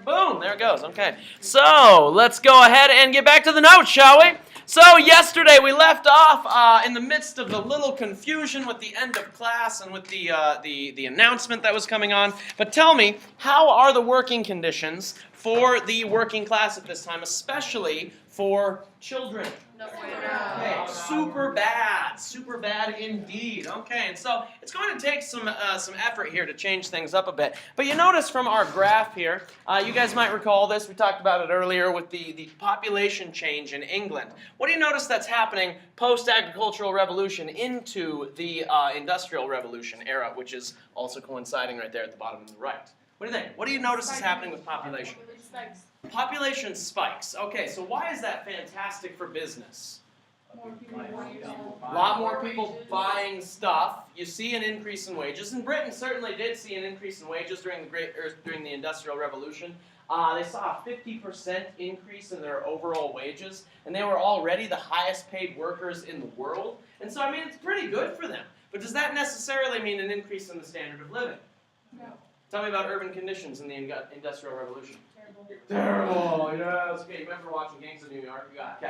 Boom, there it goes. Okay. So let's go ahead and get back to the notes, shall we? So yesterday we left off in the midst of the little confusion with the end of class and with the announcement that was coming on. But tell me, how are the working conditions for the working class at this time, especially for children? Okay, super bad indeed. Okay, and so it's going to take some effort here to change things up a bit. But you notice from our graph here, you guys might recall this. We talked about it earlier with the population change in England. What do you notice that's happening post-agricultural revolution into the industrial revolution era, which is also coinciding right there at the bottom of the right? What do you think? What do you notice is happening with population? Population spikes. Okay, so why is that fantastic for business? A lot more people buying stuff. You see an increase in wages, and Britain certainly did see an increase in wages during the Industrial Revolution. They saw a 50% increase in their overall wages, and they were already the highest paid workers in the world. And so, I mean, it's pretty good for them. But does that necessarily mean an increase in the standard of living? No. Tell me about urban conditions in the Industrial Revolution. Terrible, yes. Okay, you remember watching Gangs of New York? You got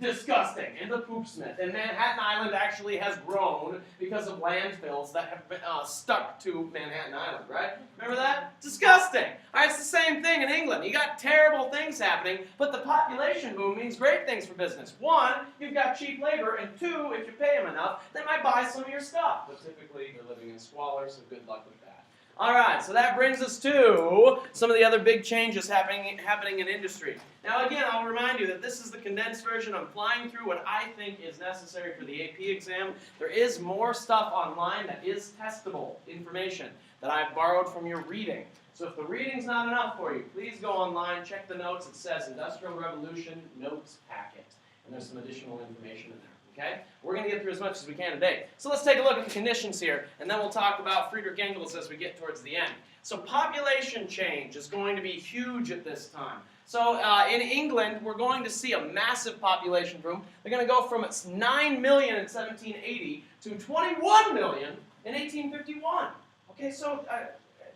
disgusting. And the poop smith. And Manhattan Island actually has grown because of landfills that have been stuck to Manhattan Island, right? Remember that? Disgusting. All right, it's the same thing in England. You got terrible things happening, but the population boom means great things for business. One, you've got cheap labor, and two, if you pay them enough, they might buy some of your stuff. But typically, they're living in squalor, so good luck with that. All right, so that brings us to some of the other big changes happening in industry. Now, again, I'll remind you that this is the condensed version. I'm flying through what I think is necessary for the AP exam. There is more stuff online that is testable information that I've borrowed from your reading. So if the reading's not enough for you, please go online, check the notes. It says Industrial Revolution Notes Packet, and there's some additional information in there. Okay? We're going to get through as much as we can today. So let's take a look at the conditions here, and then we'll talk about Friedrich Engels as we get towards the end. So population change is going to be huge at this time. So in England, we're going to see a massive population boom. They're going to go from 9 million in 1780 to 21 million in 1851. Okay, so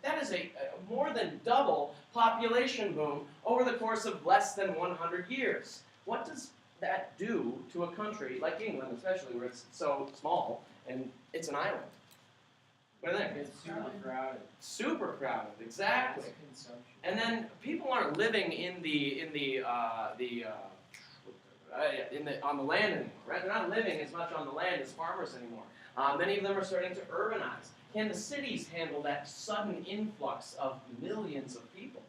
that is a more than double population boom over the course of less than 100 years. What does that do to a country like England, especially where it's so small and it's an island? What do you think? It's super crowded. Super crowded, exactly. And then people aren't living on the land anymore, right? They're not living as much on the land as farmers anymore. Many of them are starting to urbanize. Can the cities handle that sudden influx of millions of people?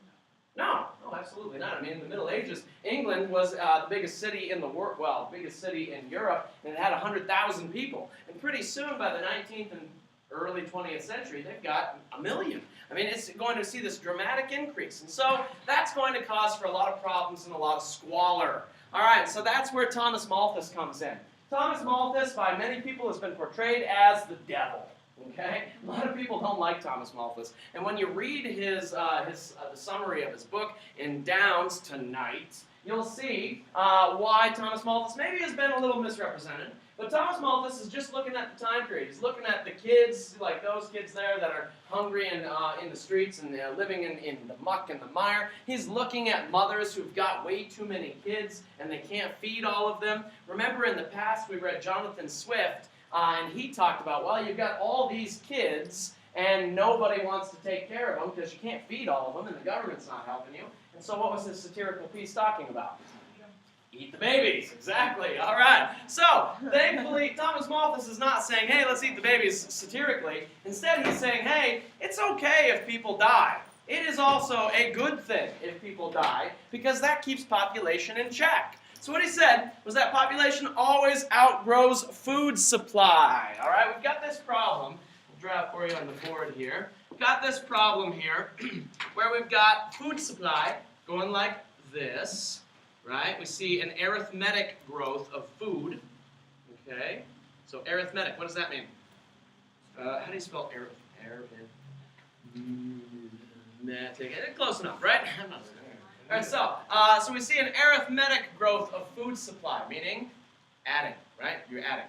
No, absolutely not. I mean, in the Middle Ages, England was the biggest city in the world, biggest city in Europe, and it had 100,000 people. And pretty soon, by the 19th and early 20th century, they've got 1 million. I mean, it's going to see this dramatic increase. And so that's going to cause for a lot of problems and a lot of squalor. All right, so that's where Thomas Malthus comes in. Thomas Malthus, by many people, has been portrayed as the devil. Okay? A lot of people don't like Thomas Malthus. And when you read the summary of his book in Downs tonight, you'll see why Thomas Malthus maybe has been a little misrepresented. But Thomas Malthus is just looking at the time period. He's looking at the kids, like those kids there that are hungry and in the streets and living in the muck and the mire. He's looking at mothers who've got way too many kids and they can't feed all of them. Remember in the past we read Jonathan Swift, and he talked about, well, you've got all these kids, and nobody wants to take care of them because you can't feed all of them, and the government's not helping you. And so what was this satirical piece talking about? Eat the babies, exactly. All right. So, thankfully, Thomas Malthus is not saying, hey, let's eat the babies satirically. Instead, he's saying, hey, it's okay if people die. It is also a good thing if people die, because that keeps population in check. So what he said was that population always outgrows food supply. All right, we've got this problem. I'll draw it for you on the board here. We've got this problem here where we've got food supply going like this, right? We see an arithmetic growth of food. Okay, so arithmetic, what does that mean? How do you spell arithmetic? Close enough, right? All right, so we see an arithmetic growth of food supply, meaning adding, right? You're adding,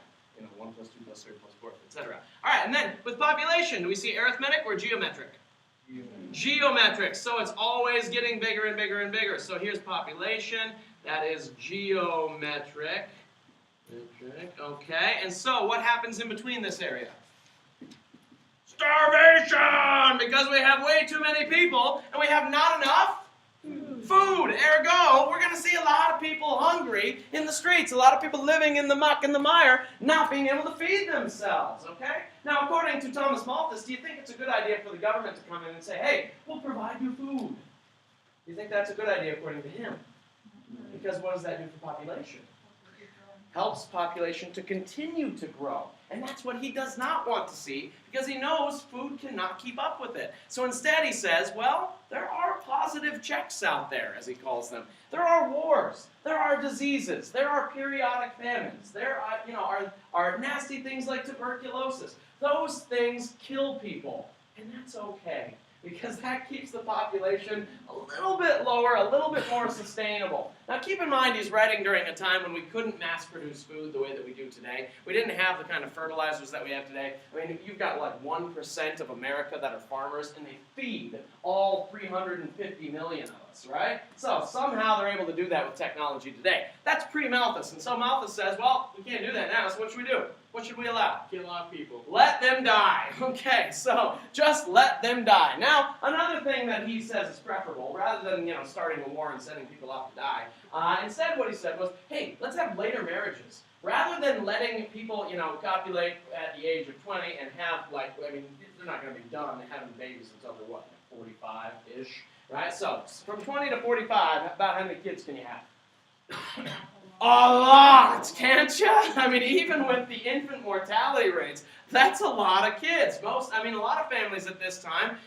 1 plus 2 plus 3 plus 4, etc. All right, and then with population, do we see arithmetic or geometric? Geometric. So it's always getting bigger and bigger and bigger. So here's population. That is geometric. Okay, and so what happens in between this area? Starvation! Because we have way too many people and we have not enough food. Ergo, we're going to see a lot of people hungry in the streets, a lot of people living in the muck and the mire, not being able to feed themselves, okay? Now, according to Thomas Malthus, do you think it's a good idea for the government to come in and say, hey, we'll provide you food? Do you think that's a good idea according to him? Because what does that do for population? Helps population to continue to grow. And that's what he does not want to see, because he knows food cannot keep up with it. So instead he says, well, there are positive checks out there, as he calls them. There are wars. There are diseases. There are periodic famines. There are nasty things like tuberculosis. Those things kill people, and that's okay, because that keeps the population a little bit lower, a little bit more sustainable. Now keep in mind he's writing during a time when we couldn't mass produce food the way that we do today. We didn't have the kind of fertilizers that we have today. I mean, you've got like 1% of America that are farmers, and they feed all 350 million of us, right? So somehow they're able to do that with technology today. That's pre-Malthus, and so Malthus says, well, we can't do that now, so what should we do? What should we allow? Kill our people. Let them die. Okay, so just let them die. Now, another thing that he says is preferable, rather than starting a war and sending people off to die, instead what he said was, hey, let's have later marriages. Rather than letting people, copulate at the age of 20 and have, they're not going to be done having babies until they're, 45-ish, right? So, from 20 to 45, about how many kids can you have? A lot, can't you? I mean, even with the infant mortality rates, that's a lot of kids. A lot of families at this time,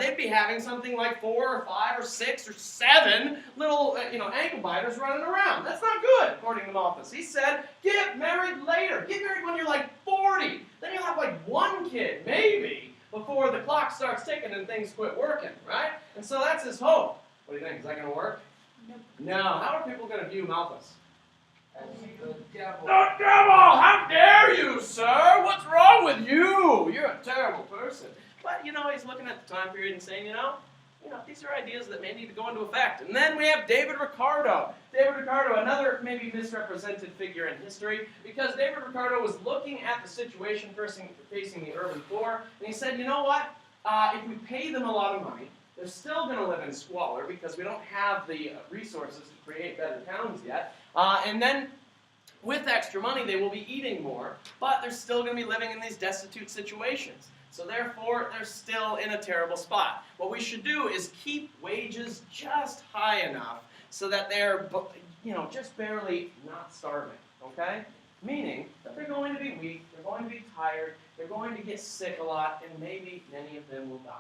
they'd be having something like 4 or 5 or 6 or 7 little, ankle biters running around. That's not good, according to Malthus. He said, get married later. Get married when you're like 40. Then you'll have like 1 kid, maybe, before the clock starts ticking and things quit working, right? And so that's his hope. What do you think? Is that going to work? Nope. No. How are people going to view Malthus? The devil. The devil! How dare you, sir? What's wrong with you? You're a terrible person. But, he's looking at the time period and saying, these are ideas that may need to go into effect. And then we have David Ricardo. David Ricardo, another maybe misrepresented figure in history, because David Ricardo was looking at the situation facing the urban poor, and he said, you know what? If we pay them a lot of money, they're still going to live in squalor because we don't have the resources to create better towns yet. And then, with extra money, they will be eating more, but they're still going to be living in these destitute situations. So therefore, they're still in a terrible spot. What we should do is keep wages just high enough so that they're, just barely not starving, okay? Meaning that they're going to be weak, they're going to be tired, they're going to get sick a lot, and maybe many of them will die.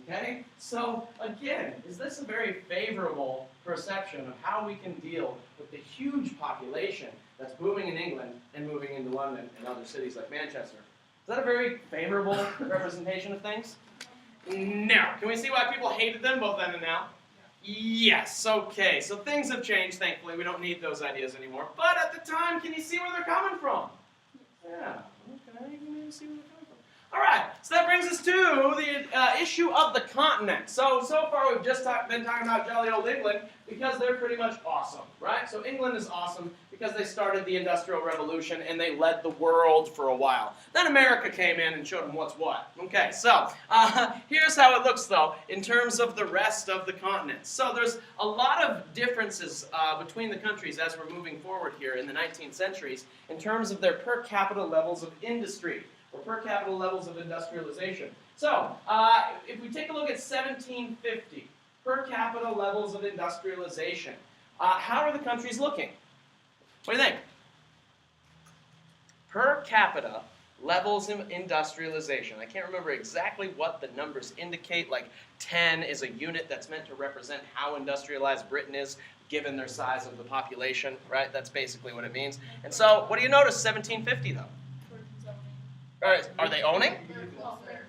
Okay? So, again, is this a very favorable perception of how we can deal with the huge population that's booming in England and moving into London and other cities like Manchester? Is that a very favorable representation of things? No. Can we see why people hated them both then and now? Yes. Okay. So things have changed, thankfully. We don't need those ideas anymore. But at the time, can you see where they're coming from? Yeah. Okay. You can see where they're coming from. All right, so that brings us to the issue of the continent. So far we've just been talking about jolly old England because they're pretty much awesome, right? So England is awesome because they started the Industrial Revolution and they led the world for a while. Then America came in and showed them what's what. Okay, so here's how it looks, though, in terms of the rest of the continent. So there's a lot of differences between the countries as we're moving forward here in the 19th centuries in terms of their per capita levels of industry, or per capita levels of industrialization. So, if we take a look at 1750, per capita levels of industrialization, how are the countries looking? What do you think? Per capita levels of industrialization. I can't remember exactly what the numbers indicate, like 10 is a unit that's meant to represent how industrialized Britain is given their size of the population, right? That's basically what it means. And so, what do you notice 1750 though? Are they owning?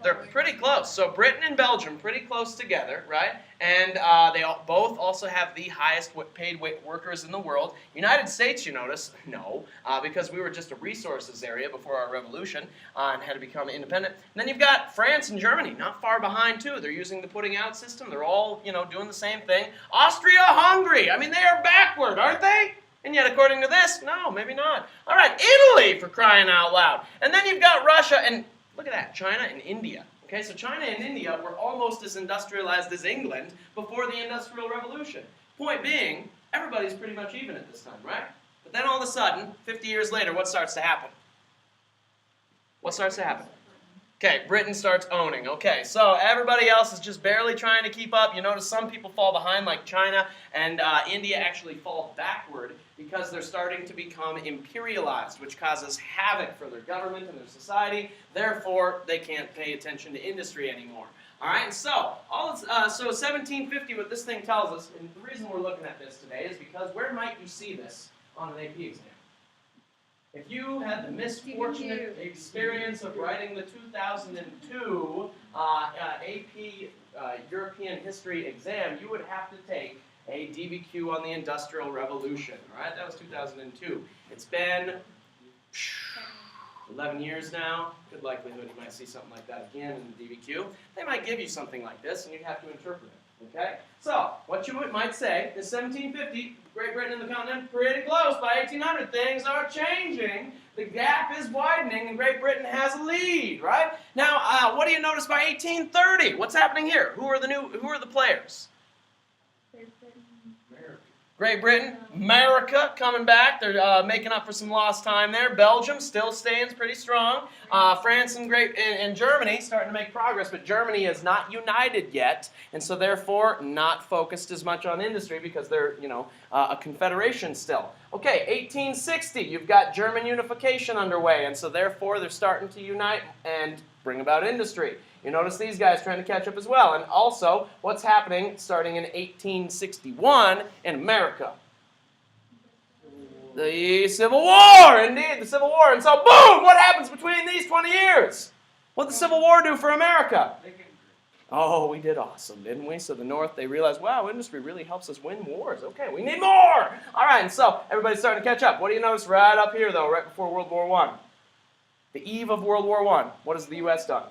They're pretty close. So Britain and Belgium pretty close together, right? And they both also have the highest paid workers in the world. United States, you notice, no, because we were just a resources area before our revolution and had to become independent. And then you've got France and Germany, not far behind too. They're using the putting out system. They're all, doing the same thing. Austria-Hungary, I mean, they are backward, aren't they? And yet, according to this, no, maybe not. All right, Italy, for crying out loud. And then you've got Russia and, look at that, China and India. Okay, so China and India were almost as industrialized as England before the Industrial Revolution. Point being, everybody's pretty much even at this time, right? But then all of a sudden, 50 years later, what starts to happen? What starts to happen? Okay, Britain starts owning. Okay, so everybody else is just barely trying to keep up. You notice some people fall behind, like China, and India actually fall backward because they're starting to become imperialized, which causes havoc for their government and their society. Therefore, they can't pay attention to industry anymore. All right, and so 1750, what this thing tells us, and the reason we're looking at this today is because where might you see this on an AP exam? If you had the misfortunate experience of writing the 2002 AP European History exam, you would have to take a DBQ on the Industrial Revolution. All right, that was 2002. It's been 11 years now. Good likelihood you might see something like that again in the DBQ. They might give you something like this, and you'd have to interpret it. Okay? So, what you might say is 1750, Great Britain and the continent, pretty close. By 1800, things are changing. The gap is widening, and Great Britain has a lead, right? Now, what do you notice by 1830? What's happening here? Who are the players? Great Britain, America coming back. They're making up for some lost time there. Belgium still stands pretty strong. France and Germany starting to make progress, but Germany is not united yet, and so therefore not focused as much on industry because they're, a confederation still. Okay, 1860, you've got German unification underway, and so therefore they're starting to unite and bring about industry. You notice these guys trying to catch up as well. And also, what's happening starting in 1861 in America? The Civil War, indeed, the Civil War. And so, boom, what happens between these 20 years? What did the Civil War do for America? Oh, we did awesome, didn't we? So the North, they realized, wow, industry really helps us win wars. Okay, we need more. All right, and so everybody's starting to catch up. What do you notice right up here, though, right before World War I? The eve of World War I. What has the U.S. done?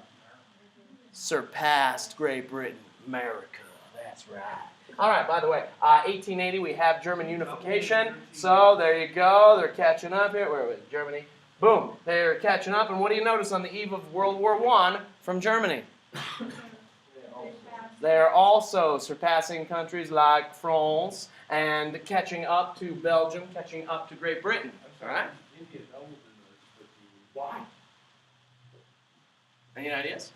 Surpassed Great Britain, America. That's right. All right, by the way, 1880, we have German unification. So there you go. They're catching up here. Where was it? Germany. Boom. They're catching up. And what do you notice on the eve of World War I from Germany? They're also surpassing countries like France and catching up to Belgium, catching up to Great Britain. All right? Why? Any ideas?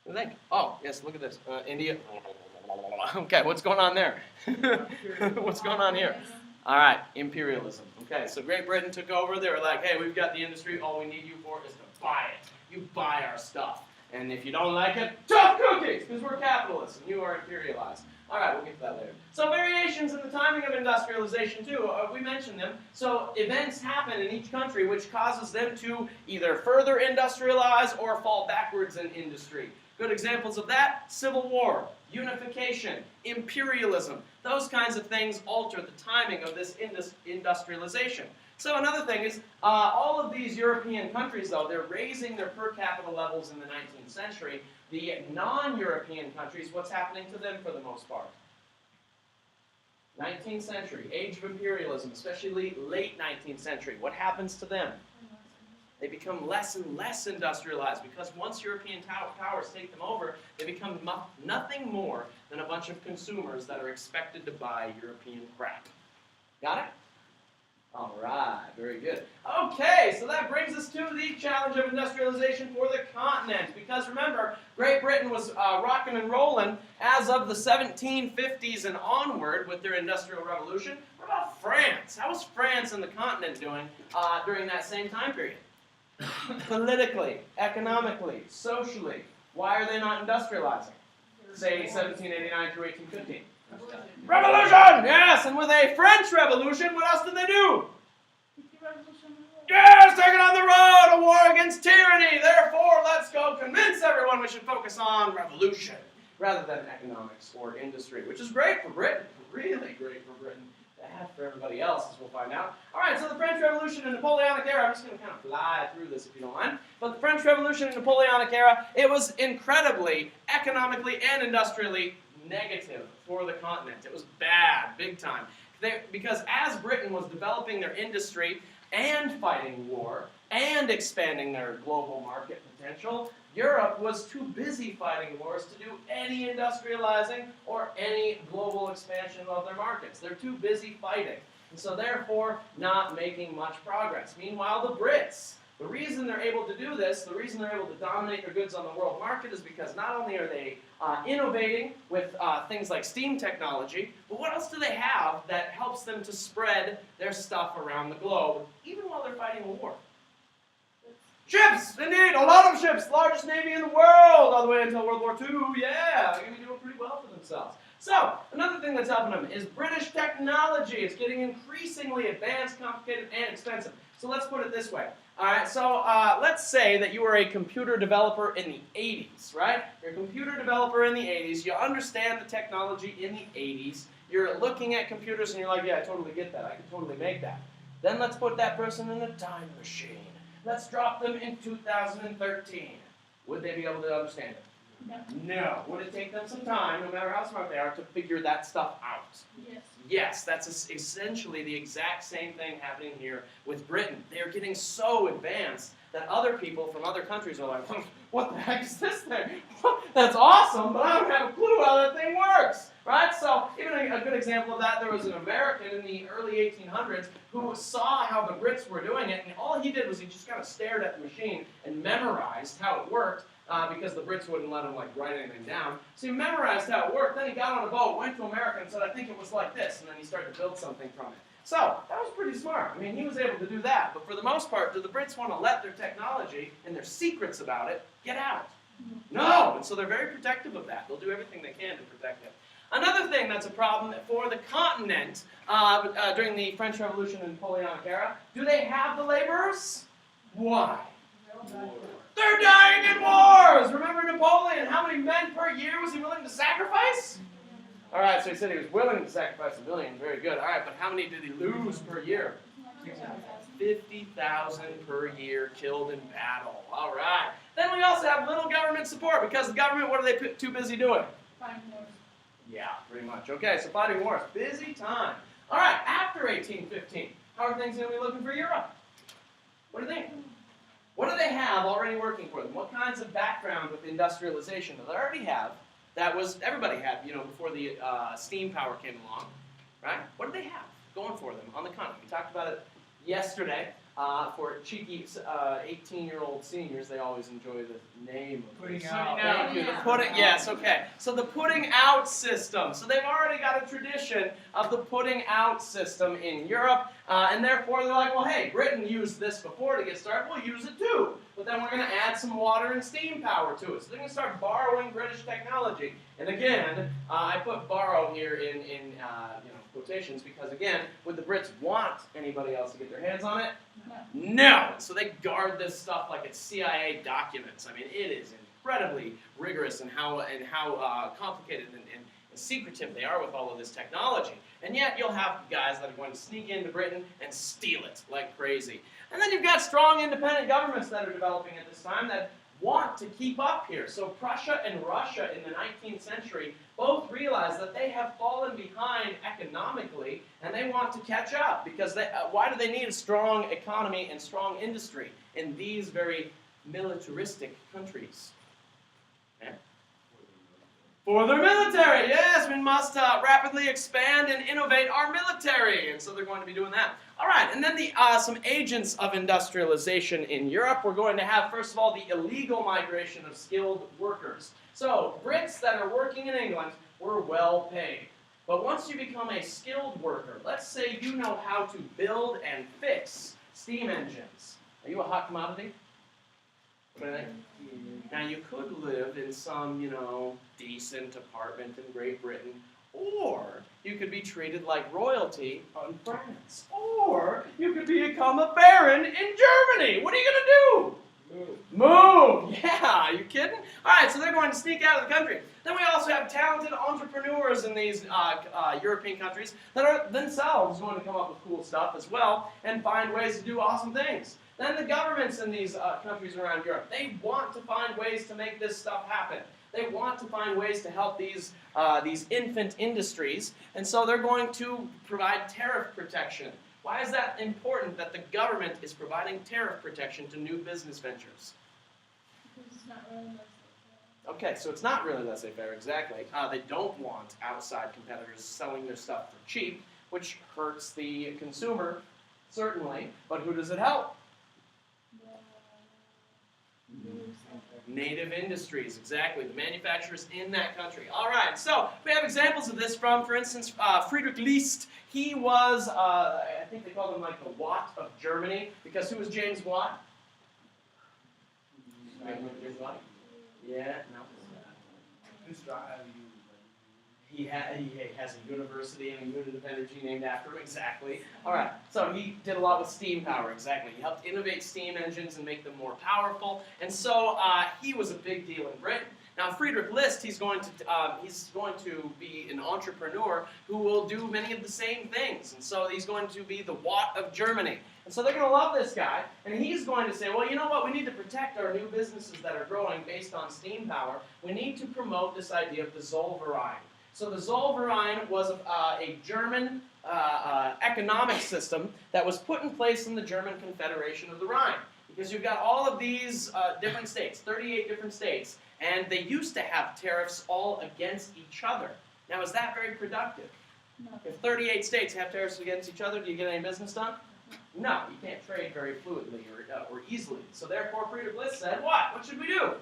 What do you think? Oh, yes, look at this. India. Okay, what's going on there? What's going on here? All right, imperialism. Okay, so Great Britain took over. They were like, hey, we've got the industry. All we need you for is to buy it. You buy our stuff. And if you don't like it, tough cookies, because we're capitalists and you are imperialized. All right, we'll get to that later. So variations in the timing of industrialization, too. We mentioned them. So events happen in each country which causes them to either further industrialize or fall backwards in industry. Good examples of that, Civil War, unification, imperialism. Those kinds of things alter the timing of this industrialization. So another thing is, all of these European countries, though, they're raising their per capita levels in the 19th century. The non-European countries, what's happening to them for the most part? 19th century, age of imperialism, especially late 19th century. What happens to them? They become less and less industrialized because once European powers take them over, they become nothing more than a bunch of consumers that are expected to buy European crap. Got it? All right, very good. Okay, so that brings us to the challenge of industrialization for the continent. Because remember, Great Britain was rocking and rolling as of the 1750s and onward with their Industrial Revolution. What about France? How was France and the continent doing during that same time period? Politically, economically, socially. Why are they not industrializing? Say 1789 through 1815. Revolution! Yes, and with a French Revolution, what else did they do? Yes, taking on the road, a war against tyranny. Therefore, let's go convince everyone we should focus on revolution rather than economics or industry, which is great for Britain, really great for Britain. Bad for everybody else, as we'll find out. All right, so the French Revolution and Napoleonic era, I'm just going to kind of fly through this if you don't mind. But the French Revolution and Napoleonic era, it was incredibly, economically and industrially negative for the continent. It was bad, big time. Because as Britain was developing their industry and fighting war and expanding their global market potential, Europe was too busy fighting wars to do any industrializing or any global expansion of their markets. They're too busy fighting, and so therefore not making much progress. Meanwhile, the Brits, the reason they're able to do this, the reason they're able to dominate their goods on the world market is because not only are they innovating with things like steam technology, but what else do they have that helps them to spread their stuff around the globe, even while they're fighting a war? Ships, indeed, a lot of ships, largest navy in the world, all the way until World War II. Yeah, they're going to be doing pretty well for themselves. So, another thing that's helping them is British technology. It's getting increasingly advanced, complicated, and expensive. So let's put it this way. All right, so let's say that you were a computer developer in the 80s, right? You're a computer developer in the 80s. You understand the technology in the 80s. You're looking at computers and you're like, yeah, I totally get that. I can totally make that. Then let's put that person in a time machine. Let's drop them in 2013. Would they be able to understand it? No. Would it take them some time, no matter how smart they are, to figure that stuff out? Yes. Yes, that's essentially the exact same thing happening here with Britain. They're getting so advanced that other people from other countries are like, what the heck is this thing? That's awesome, but I don't have a clue how that thing works. Right? So, even a good example of that, there was an American in the early 1800s who saw how the Brits were doing it, and all he did was he just kind of stared at the machine and memorized how it worked, because the Brits wouldn't let him write anything down. So he memorized how it worked, then he got on a boat, went to America, and said, I think it was like this, and then he started to build something from it. So, that was pretty smart. I mean, he was able to do that, but for the most part, do the Brits want to let their technology and their secrets about it get out? No, and so they're very protective of that. They'll do everything they can to protect it. Another thing that's a problem for the continent during the French Revolution and Napoleonic era, do they have the laborers? Why? They're dying in wars! Remember Napoleon, how many men per year was he willing to sacrifice? All right, so he said he was willing to sacrifice 1 million. Very good. All right, but how many did he lose per year? 50,000 per year killed in battle. All right. Then we also have little government support because the government, what are they too busy doing? Yeah, pretty much. Okay, so fighting wars. Busy time. All right, after 1815, how are things going to be looking for Europe? What do you think? What do they have already working for them? What kinds of background with industrialization do they already have? That was, everybody had, before the steam power came along, right? What do they have going for them on the continent? We talked about it yesterday. For cheeky 18-year-old seniors, they always enjoy the name of Putting this. out. Thank you. The pudding, yes, okay. So the putting out system. So they've already got a tradition of the putting out system in Europe, and therefore they're like, well, hey, Britain used this before to get started. We'll use it too. But then we're going to add some water and steam power to it. So they're going to start borrowing British technology. And again, I put borrow here in quotations because, again, would the Brits want anybody else to get their hands on it? No. So they guard this stuff like it's CIA documents. I mean, it is incredibly rigorous in how complicated and secretive they are with all of this technology. And yet you'll have guys that are going to sneak into Britain and steal it like crazy. And then you've got strong independent governments that are developing at this time that want to keep up here. So Prussia and Russia in the 19th century both realize that they have fallen behind economically and they want to catch up because why do they need a strong economy and strong industry in these very militaristic countries? Yeah. For their military, yes, we must rapidly expand and innovate our military, and so they're going to be doing that. All right, and then some agents of industrialization in Europe. We're going to have, first of all, the illegal migration of skilled workers. So Brits that are working in England were well paid. But once you become a skilled worker, let's say you know how to build and fix steam engines. Are you a hot commodity? What do you think? Now, you could live in some, decent apartment in Great Britain, Or you could be treated like royalty in France. Or you could become a baron in Germany. What are you going to do? Move! Yeah, are you kidding? Alright, so they're going to sneak out of the country. Then we also have talented entrepreneurs in these European countries that are themselves going to come up with cool stuff as well and find ways to do awesome things. Then the governments in these countries around Europe, they want to find ways to make this stuff happen. They want to find ways to help these infant industries, and so they're going to provide tariff protection. Why is that important that the government is providing tariff protection to new business ventures? Because it's not really laissez-faire. Okay, so it's not really laissez-faire, exactly. They don't want outside competitors selling their stuff for cheap, which hurts the consumer, certainly, but who does it help? Native industries, exactly, the manufacturers in that country. All right, so we have examples of this from, for instance, Friedrich Engels. He was, I think they called him like the Watt of Germany, because who was James Watt? Yeah, no. He has a university and a unit of energy named after him, exactly. All right, so he did a lot with steam power, exactly. He helped innovate steam engines and make them more powerful, and so he was a big deal in Britain. Now, Friedrich List, he's going to be an entrepreneur who will do many of the same things, and so he's going to be the Watt of Germany. And so they're going to love this guy, and he's going to say, well, you know what, we need to protect our new businesses that are growing based on steam power. We need to promote this idea of the Zollverein. So the Zollverein was a German economic system that was put in place in the German Confederation of the Rhine. Because you've got all of these different states, 38 different states, and they used to have tariffs all against each other. Now, is that very productive? No. If 38 states have tariffs against each other, do you get any business done? No, you can't trade very fluidly or easily. So therefore, Friedrich List said, what? What should we do?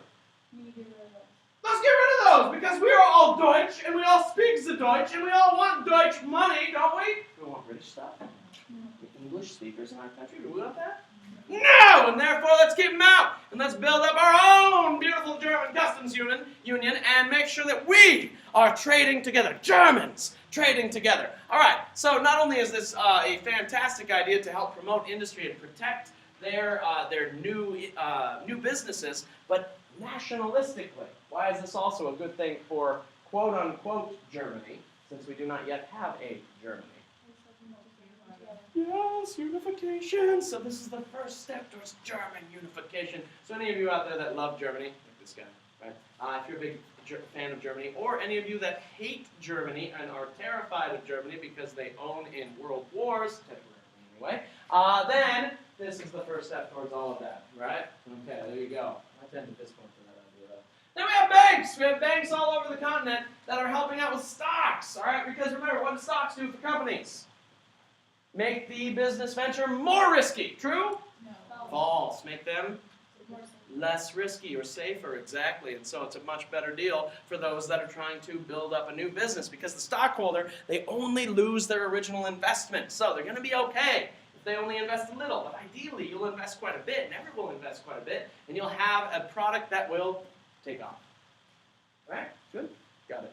We need to get rid of those. Let's get rid of those, because we are all Deutsch, and we all speak the Deutsch, and we all want Deutsch money, don't we? We want British stuff. The English speakers in our country, do we want that? No! And therefore, let's keep them out, and let's build up our own beautiful German customs union and make sure that we are trading together. Germans trading together. All right, so not only is this a fantastic idea to help promote industry and protect their new businesses, but nationalistically, why is this also a good thing for quote-unquote Germany, since we do not yet have a Germany? Yes, unification. So this is the first step towards German unification. So any of you out there that love Germany, like this guy, right? If you're a big fan of Germany, or any of you that hate Germany and are terrified of Germany because they own in world wars, temporarily anyway, then this is the first step towards all of that, right? Okay, there you go. I tend to fist bump for that idea, though. Then we have banks. We have banks all over the continent that are helping out with stocks, all right? Because remember, what do stocks do for companies? Make the business venture more risky. True? No. False. Make them less risky or safer, exactly. And so it's a much better deal for those that are trying to build up a new business, because the stockholder, they only lose their original investment. So they're going to be okay if they only invest a little. But ideally, you'll invest quite a bit, and everyone will invest quite a bit, and you'll have a product that will take off. All right? Good? Got it.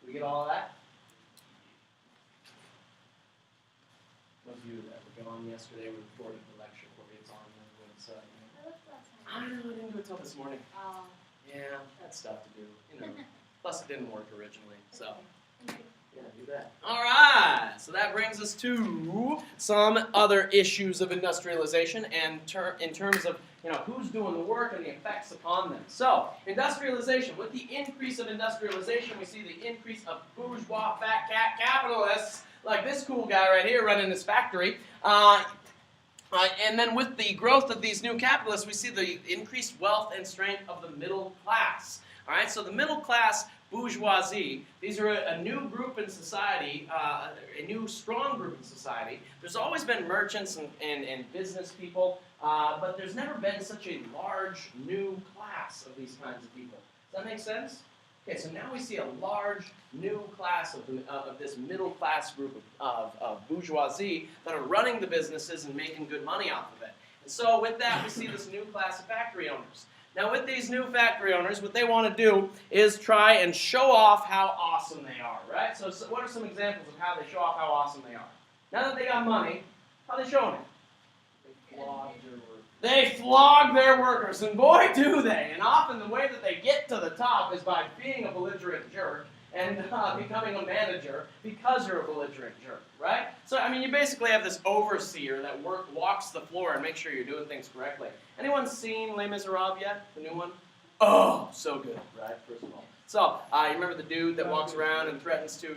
We get all of that? Those of you that were gone yesterday, we recorded the lecture for you. It's on the website. I know, I didn't do it till this morning. Oh. Yeah, had stuff to do, you know. Plus, it didn't work originally, so. Yeah, do that. All right, so that brings us to some other issues of industrialization and in terms of, you know, who's doing the work and the effects upon them. So, industrialization. With the increase of industrialization, we see the increase of bourgeois fat cat capitalists, like this cool guy right here running this factory. And then with the growth of these new capitalists, we see the increased wealth and strength of the middle class. All right, so the middle class bourgeoisie, these are a new group in society, a new strong group in society. There's always been merchants and business people, but there's never been such a large new class of these kinds of people. Does that make sense? Okay, so now we see a large new class of this middle class group of bourgeoisie that are running the businesses and making good money off of it. So with that, we see this new class of factory owners. Now with these new factory owners, what they want to do is try and show off how awesome they are, right? So what are some examples of how they show off how awesome they are? Now that they got money, how are they showing it? They flog their work. They flog their workers, and boy do they. And often the way that they get to the top is by being a belligerent jerk and becoming a manager because you're a belligerent jerk, right? So, I mean, you basically have this overseer that walks the floor and makes sure you're doing things correctly. Anyone seen Les Miserables yet, the new one? Oh, so good, right, first of all. So, you remember the dude that walks around and threatens to,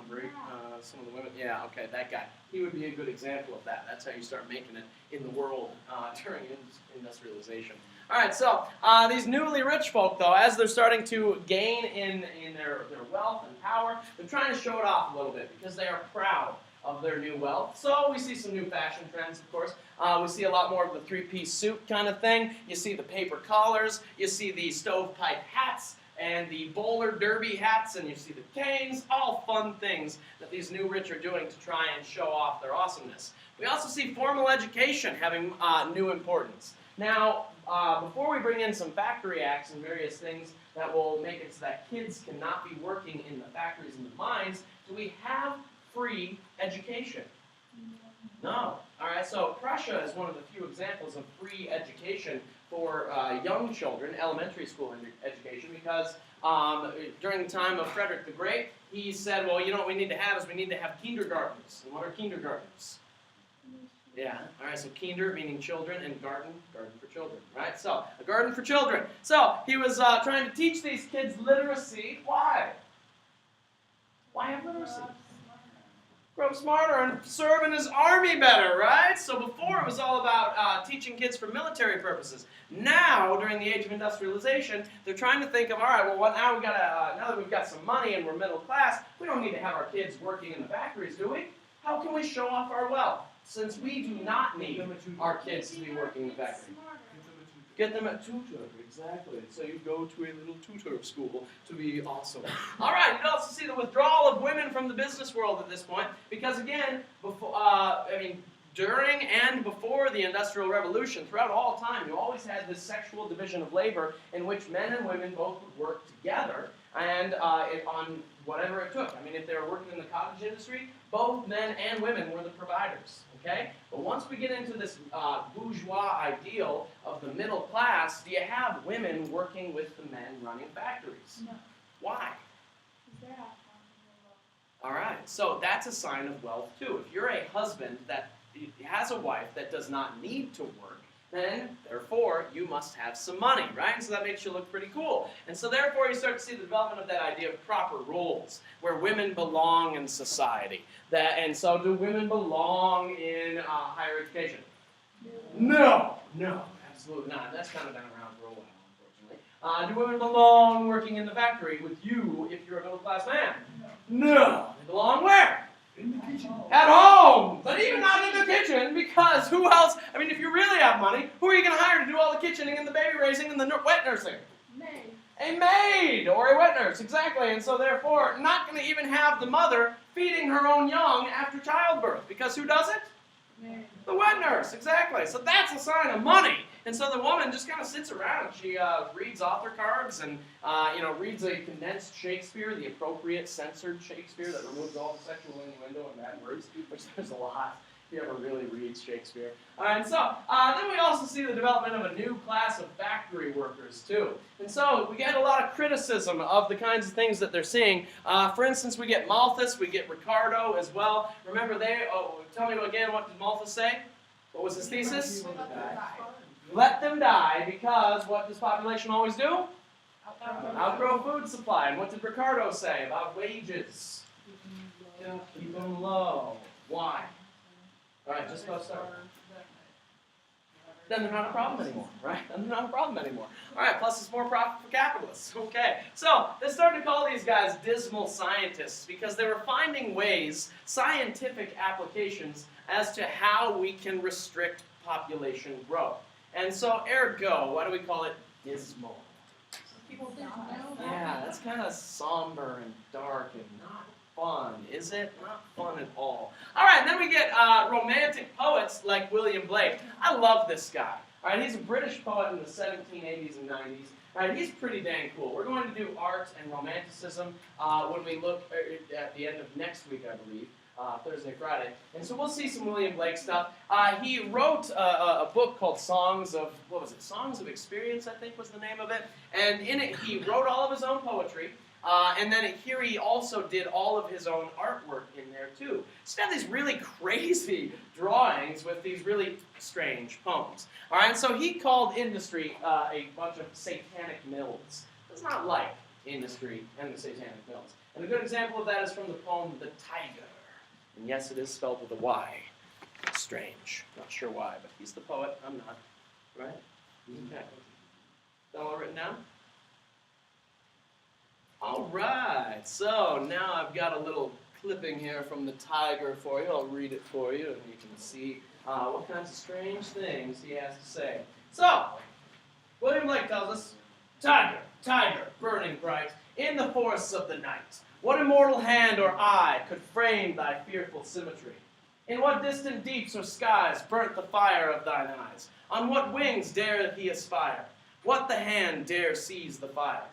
rape some of the women? Yeah, okay, that guy. He would be a good example of that. That's how you start making it in the world during industrialization. All right, so these newly rich folk, though, as they're starting to gain in their wealth and power, they're trying to show it off a little bit because they are proud of their new wealth. So we see some new fashion trends, of course. We see a lot more of the three-piece suit kind of thing. You see the paper collars. You see the stovepipe hats and the bowler derby hats, and you see the canes, all fun things that these new rich are doing to try and show off their awesomeness. We also see formal education having new importance. Now, before we bring in some factory acts and various things that will make it so that kids cannot be working in the factories and the mines, do we have free education? No. All right, so Prussia is one of the few examples of free education for young children, elementary school education, because during the time of Friedrich the Great, he said, well, you know what we need to have is we need to have kindergartens. And what are kindergartens? Yeah, all right, so kinder meaning children, and garden for children, right? So, a garden for children. So, he was trying to teach these kids literacy. Why? Why have literacy? Grow smarter and serve in his army better, right? So before it was all about teaching kids for military purposes. Now, during the age of industrialization, they're trying to think of, all right, well, now that we've got some money and we're middle class, we don't need to have our kids working in the factories, do we? How can we show off our wealth? Since we do not need our kids to be working in the factory. Get them a tutor, exactly. So you go to a little tutor school to be awesome. All right, you also see the withdrawal of women from the business world at this point, because again, during and before the Industrial Revolution, throughout all time, you always had this sexual division of labor in which men and women both would work together and on whatever it took. I mean, if they were working in the cottage industry, both men and women were the providers. Okay? But once we get into this bourgeois ideal of the middle class, do you have women working with the men running factories? No. Why? Because they're not responsible. All right, so that's a sign of wealth too. If you're a husband that has a wife that does not need to work, then, therefore, you must have some money, right? And so that makes you look pretty cool. And so, therefore, you start to see the development of that idea of proper roles, where women belong in society. And so, do women belong in higher education? No, absolutely not. That's kind of been around for a while, unfortunately. Do women belong working in the factory with you if you're a middle-class man? No. They belong where? In the kitchen. At home! But even not in the kitchen, because who else? I mean, if you really have money, who are you going to hire to do all the kitchening and the baby raising and the wet nursing? Maid. A maid or a wet nurse, exactly. And so, therefore, not going to even have the mother feeding her own young after childbirth, because who does it? Maid. The wet nurse, exactly. So that's a sign of money. And so the woman just kind of sits around. She reads author cards and reads a condensed Shakespeare, the appropriate censored Shakespeare that removes all the sexual innuendo and bad words, which there's a lot if you ever really read Shakespeare. And so then we also see the development of a new class of factory workers too. And so we get a lot of criticism of the kinds of things that they're seeing. For instance, we get Malthus, we get Ricardo as well. Remember tell me again, what did Malthus say? What was his thesis? Let them die, because what does population always do? Outgrow food supply. And what did Ricardo say about wages? Keep them low. Why? All right, just about start. Then they're not a problem anymore, right? Then they're not a problem anymore. All right, plus it's more profit for capitalists. Okay, so they started to call these guys dismal scientists because they were finding ways, scientific applications, as to how we can restrict population growth. And so, ergo, why do we call it dismal? People die. Yeah, that's kind of somber and dark and not fun, is it? Not fun at all. All right, then we get romantic poets like William Blake. I love this guy. All right, he's a British poet in the 1780s and 90s. All right, he's pretty dang cool. We're going to do art and romanticism when we look at the end of next week, I believe. Thursday, Friday. And so we'll see some William Blake stuff. He wrote a book called Songs of Experience, I think was the name of it. And in it, he wrote all of his own poetry. And then here he also did all of his own artwork in there too. He's got these really crazy drawings with these really strange poems. All right, so he called industry a bunch of satanic mills. It's not like industry and the satanic mills. And a good example of that is from the poem The Tiger. And yes, it is spelled with a Y. Strange. Not sure why, but he's the poet. I'm not. Right? Okay. That all written down? All right. So now I've got a little clipping here from The Tiger for you. I'll read it for you, and you can see what kinds of strange things he has to say. So, William Blake tells us, Tiger, tiger, burning bright, in the forests of the night. What immortal hand or eye could frame thy fearful symmetry? In what distant deeps or skies burnt the fire of thine eyes? On what wings dare he aspire? What the hand dare seize the fire?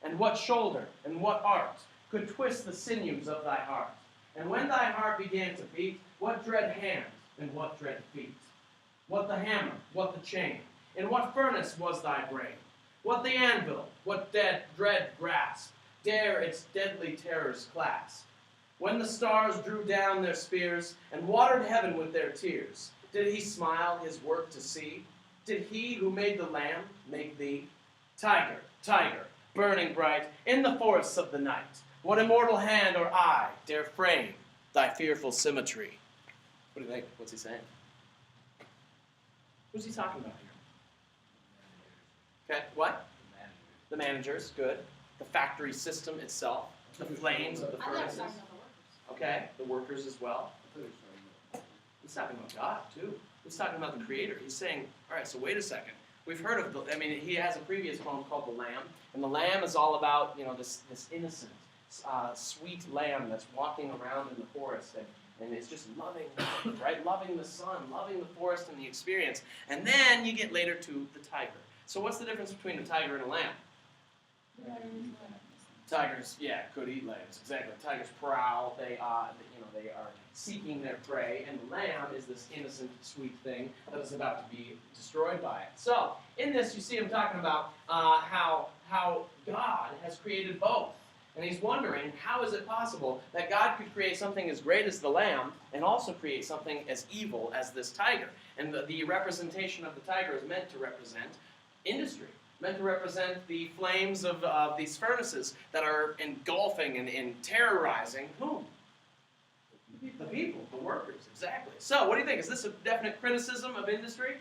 And what shoulder and what art could twist the sinews of thy heart? And when thy heart began to beat, what dread hand and what dread feet? What the hammer, what the chain? In what furnace was thy brain? What the anvil, what dread grasp? Dare its deadly terrors clasp? When the stars drew down their spears and watered heaven with their tears, did he smile his work to see? Did he who made the lamb make thee? Tiger, tiger, burning bright, in the forests of the night, what immortal hand or eye dare frame thy fearful symmetry? What do you think? What's he saying? Who's he talking about here? Okay, what? The managers, good. The factory system itself, the flames of the furnaces. Okay, the workers as well. He's talking about God, too. He's talking about the Creator. He's saying, all right, so wait a second. We've heard of he has a previous poem called The Lamb, and the lamb is all about, this innocent, sweet lamb that's walking around in the forest, and it's just loving life, right? Loving the sun, loving the forest and the experience. And then you get later to the tiger. So what's the difference between a tiger and a lamb? Tigers, could eat lambs. Exactly. Tigers prowl. They are seeking their prey, and the lamb is this innocent, sweet thing that is about to be destroyed by it. So, in this, you see him talking about how God has created both, and he's wondering how is it possible that God could create something as great as the lamb and also create something as evil as this tiger. And the representation of the tiger is meant to represent industry. Meant to represent the flames of these furnaces that are engulfing and terrorizing whom? The people, the workers, exactly. So, what do you think? Is this a definite criticism of industry?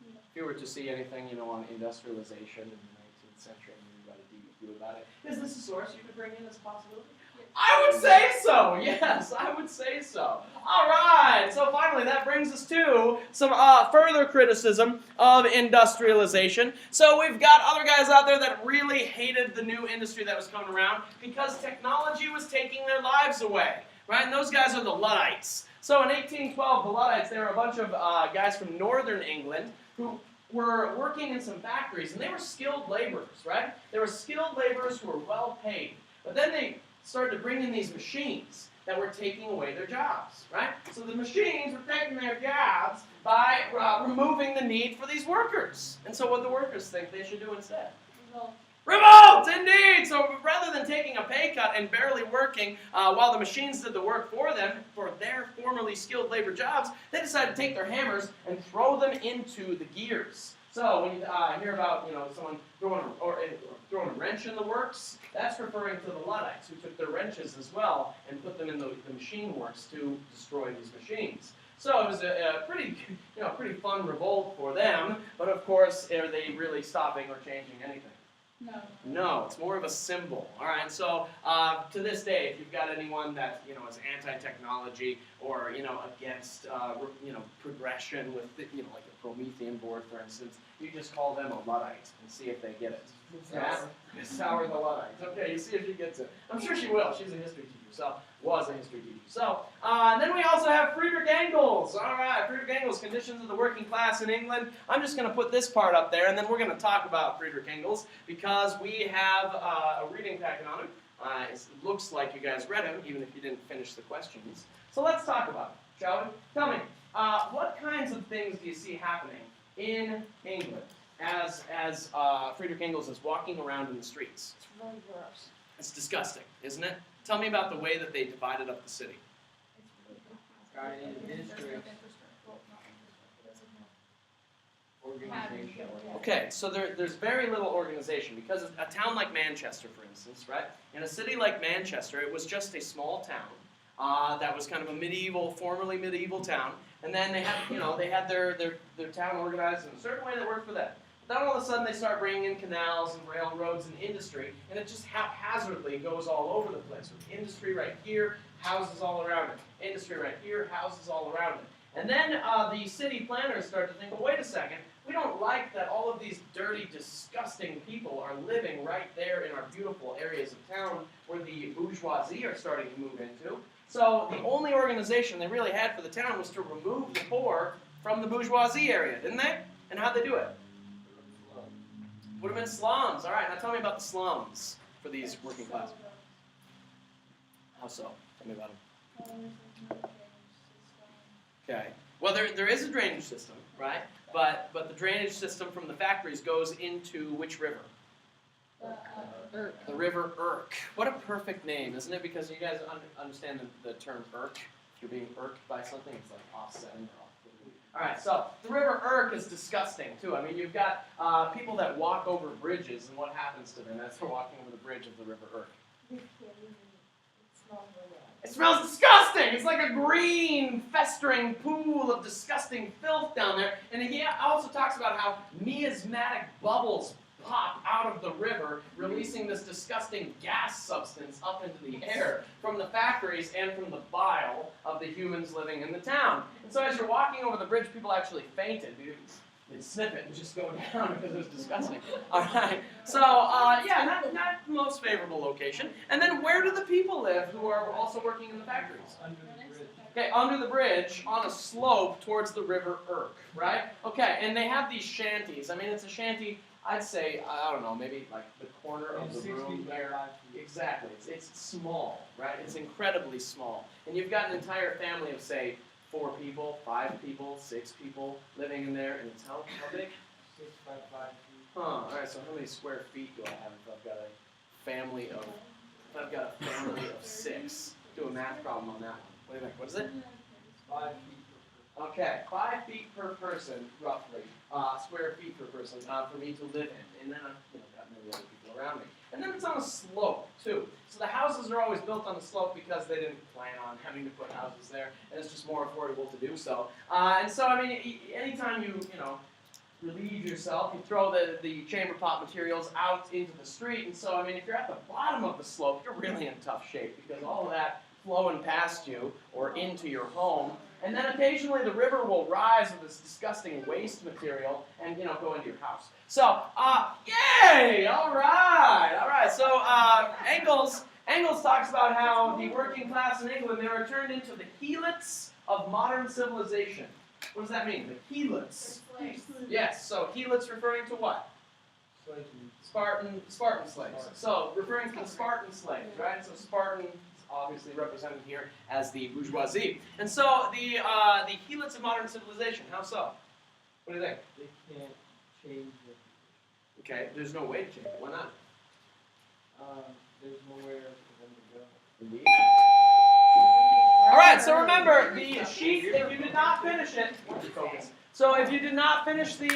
Yeah. If you were to see anything, on industrialization in the 19th century and you write a review about it, is this a source you could bring in as a possibility? I would say so. Yes, I would say so. All right. So finally, that brings us to some further criticism of industrialization. So we've got other guys out there that really hated the new industry that was coming around because technology was taking their lives away, right? And those guys are the Luddites. So in 1812, the Luddites, they were a bunch of guys from northern England who were working in some factories, and they were skilled laborers, right? They were skilled laborers who were well paid. But then they started to bring in these machines that were taking away their jobs, right? So the machines were taking their jobs by removing the need for these workers. And so what the workers think they should do instead? Revolt, indeed! So rather than taking a pay cut and barely working while the machines did the work for them, for their formerly skilled labor jobs, they decided to take their hammers and throw them into the gears. So when you hear about someone throwing a wrench in the works, that's referring to the Luddites who took their wrenches as well and put them in the machine works to destroy these machines. So it was a pretty fun revolt for them. But of course, are they really stopping or changing anything? No. No, it's more of a symbol. All right, so to this day, if you've got anyone that is anti-technology or against progression with like a Promethean board, for instance, you just call them a Luddite and see if they get it. Yeah? Miss Sauer the Luddite. Okay, you see if she gets it. I'm sure she will. She's a history teacher, so was a history teacher. So, and then we also have Friedrich Engels. All right, Friedrich Engels, Conditions of the Working Class in England. I'm just going to put this part up there, and then we're going to talk about Friedrich Engels because we have a reading packet on him. It looks like you guys read him, even if you didn't finish the questions. So let's talk about it, shall we? Tell me, what kinds of things do you see happening in England as Friedrich Engels is walking around in the streets? It's really gross. It's disgusting, isn't it? Tell me about the way that they divided up the city. It's really gross. Right, in districts. Organization. Okay, so there's very little organization because a town like Manchester, for instance, right? In a city like Manchester, it was just a small town that was kind of a formerly medieval town, and then they had their town organized in a certain way that worked for them. But then all of a sudden they start bringing in canals and railroads and industry, and it just haphazardly goes all over the place. With industry right here, houses all around it. Industry right here, houses all around it. And then the city planners start to think, well, wait a second, we don't like that all of these dirty, disgusting people are living right there in our beautiful areas of town where the bourgeoisie are starting to move into. So the only organization they really had for the town was to remove the poor from the bourgeoisie area, didn't they? And how'd they do it? Put them in slums. All right, now tell me about the slums for these working class. How so? Tell me about them. Okay. Well, there is a drainage system, right? But the drainage system from the factories goes into which river? The River Irk. What a perfect name, isn't it? Because you guys understand the term irk. If you're being irked by something, it's like offsetting or off-putting. All right, so the River Irk is disgusting, too. I mean, you've got people that walk over bridges, and what happens to them as they're walking over the bridge of the River Irk? It smells disgusting! It's like a green, festering pool of disgusting filth down there. And he also talks about how miasmatic bubbles pop out of the river, releasing this disgusting gas substance up into the air from the factories and from the bile of the humans living in the town. And so as you're walking over the bridge, people actually fainted. They'd sniff it and just go down because it was disgusting. All right. So, yeah, not the most favorable location. And then where do the people live who are also working in the factories? Under the bridge. Okay, under the bridge on a slope towards the River Irk, right? Okay, and they have these shanties. I mean, it's a shanty, I'd say, I don't know, maybe like the corner of the room there. Exactly. It's small, right? It's incredibly small. And you've got an entire family of, say, 4 people, 5 people, 6 people living in there, and it's how big? 6 by 5 feet. Huh. All right. So how many square feet do I have if I've got a family of 6? Do a math problem on that one. What do you think? What is it? 5 feet per person. Okay, 5 feet per person, roughly, square feet per person, for me to live in, and then I've got many other people around me. And then it's on a slope too. So the houses are always built on the slope because they didn't plan on having to put houses there, and it's just more affordable to do so. And so, I mean, anytime you relieve yourself, you throw the chamber pot materials out into the street, and so, I mean, if you're at the bottom of the slope, you're really in tough shape because all of that flowing past you or into your home, and then occasionally the river will rise with this disgusting waste material and go into your house. So, yay! All right. So Engels talks about how the working class in England, they were turned into the helots of modern civilization. What does that mean? The helots. Yes. So helots referring to what? Spartan slaves. So referring to the Spartan slaves, right? So Spartan obviously represented here as the bourgeoisie. And so the helots of modern civilization, how so? What do you think? They can't change it. Okay, there's no way to change it. Why not? There's nowhere for them to go. Indeed. All right, so remember, the sheet, if you did not finish it, focus. So if you did not finish the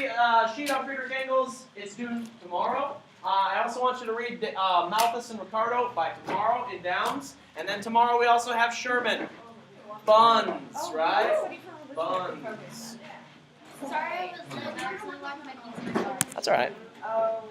sheet on Friedrich Engels, it's due tomorrow. I also want you to read Malthus and Ricardo by tomorrow in Downs. And then tomorrow we also have Sherman. Buns, right? Buns. Sorry, I was like, That's all right. oh.